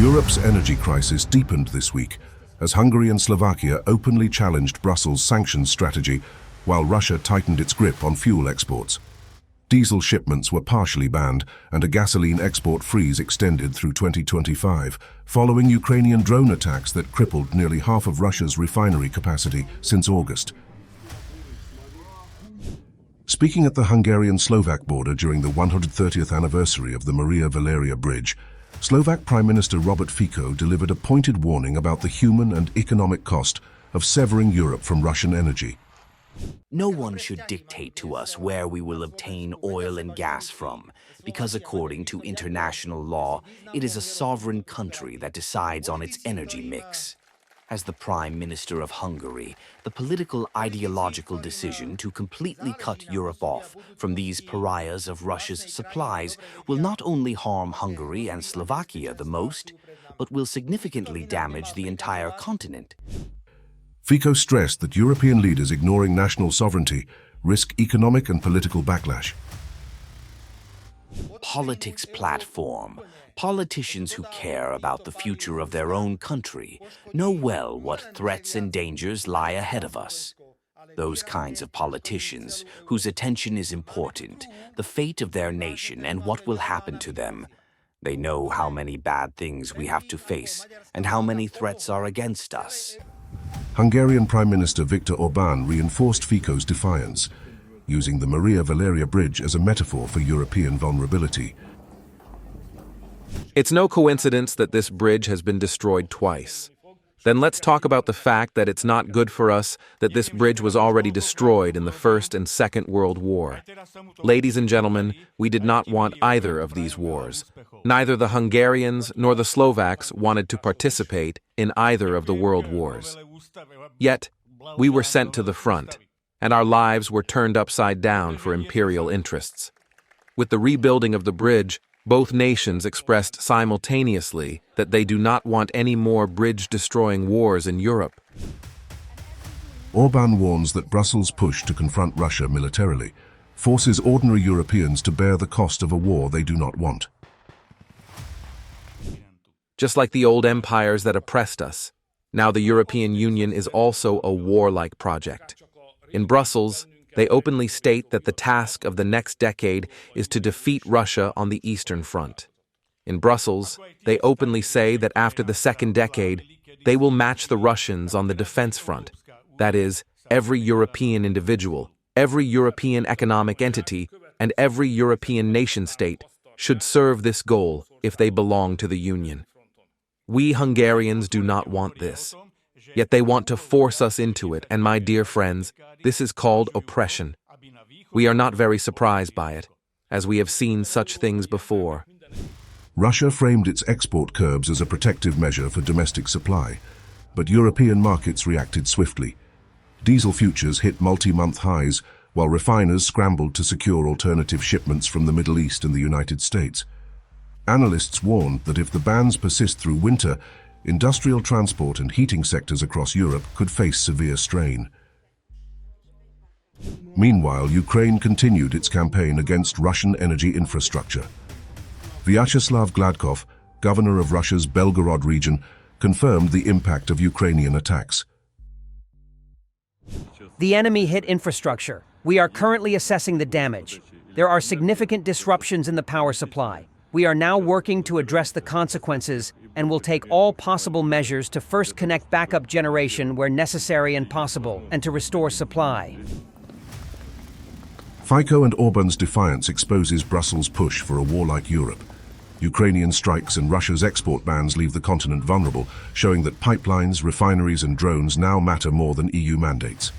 Europe's energy crisis deepened this week as Hungary and Slovakia openly challenged Brussels' sanctions strategy while Russia tightened its grip on fuel exports. Diesel shipments were partially banned and a gasoline export freeze extended through 2025, following Ukrainian drone attacks that crippled nearly half of Russia's refinery capacity since August. Speaking at the Hungarian-Slovak border during the 130th anniversary of the Maria Valeria Bridge, Slovak Prime Minister Robert Fico delivered a pointed warning about the human and economic cost of severing Europe from Russian energy. No one should dictate to us where we will obtain oil and gas from, because according to international law, it is a sovereign country that decides on its energy mix. As the Prime Minister of Hungary, the political ideological decision to completely cut Europe off from these pariahs of Russia's supplies will not only harm Hungary and Slovakia the most, but will significantly damage the entire continent. Fico stressed that European leaders ignoring national sovereignty risk economic and political backlash. Politics platform. Politicians who care about the future of their own country know well what threats and dangers lie ahead of us. Those kinds of politicians whose attention is important, the fate of their nation and what will happen to them. They know how many bad things we have to face and how many threats are against us. Hungarian Prime Minister Viktor Orban reinforced Fico's defiance, using the Maria Valeria Bridge as a metaphor for European vulnerability. It's no coincidence that this bridge has been destroyed twice. Then let's talk about the fact that it's not good for us that this bridge was already destroyed in the First and Second World War. Ladies and gentlemen, we did not want either of these wars. Neither the Hungarians nor the Slovaks wanted to participate in either of the world wars. Yet, we were sent to the front, and our lives were turned upside down for imperial interests. With the rebuilding of the bridge, both nations expressed simultaneously that they do not want any more bridge-destroying wars in Europe. Orban warns that Brussels' push to confront Russia militarily forces ordinary Europeans to bear the cost of a war they do not want. Just like the old empires that oppressed us, now the European Union is also a warlike project. In Brussels, they openly state that the task of the next decade is to defeat Russia on the Eastern Front. In Brussels, they openly say that after the second decade, they will match the Russians on the defense front. That is, every European individual, every European economic entity, and every European nation-state should serve this goal if they belong to the Union. We Hungarians do not want this. Yet they want to force us into it, and my dear friends, this is called oppression. We are not very surprised by it, as we have seen such things before. Russia framed its export curbs as a protective measure for domestic supply, but European markets reacted swiftly. Diesel futures hit multi-month highs, while refiners scrambled to secure alternative shipments from the Middle East and the United States. Analysts warned that if the bans persist through winter, industrial transport and heating sectors across Europe could face severe strain. Meanwhile, Ukraine continued its campaign against Russian energy infrastructure. Vyacheslav Gladkov, governor of Russia's Belgorod region, confirmed the impact of Ukrainian attacks. The enemy hit infrastructure. We are currently assessing the damage. There are significant disruptions in the power supply. We are now working to address the consequences and will take all possible measures to first connect backup generation where necessary and possible, and to restore supply. Fico and Orban's defiance exposes Brussels' push for a warlike Europe. Ukrainian strikes and Russia's export bans leave the continent vulnerable, showing that pipelines, refineries and drones now matter more than EU mandates.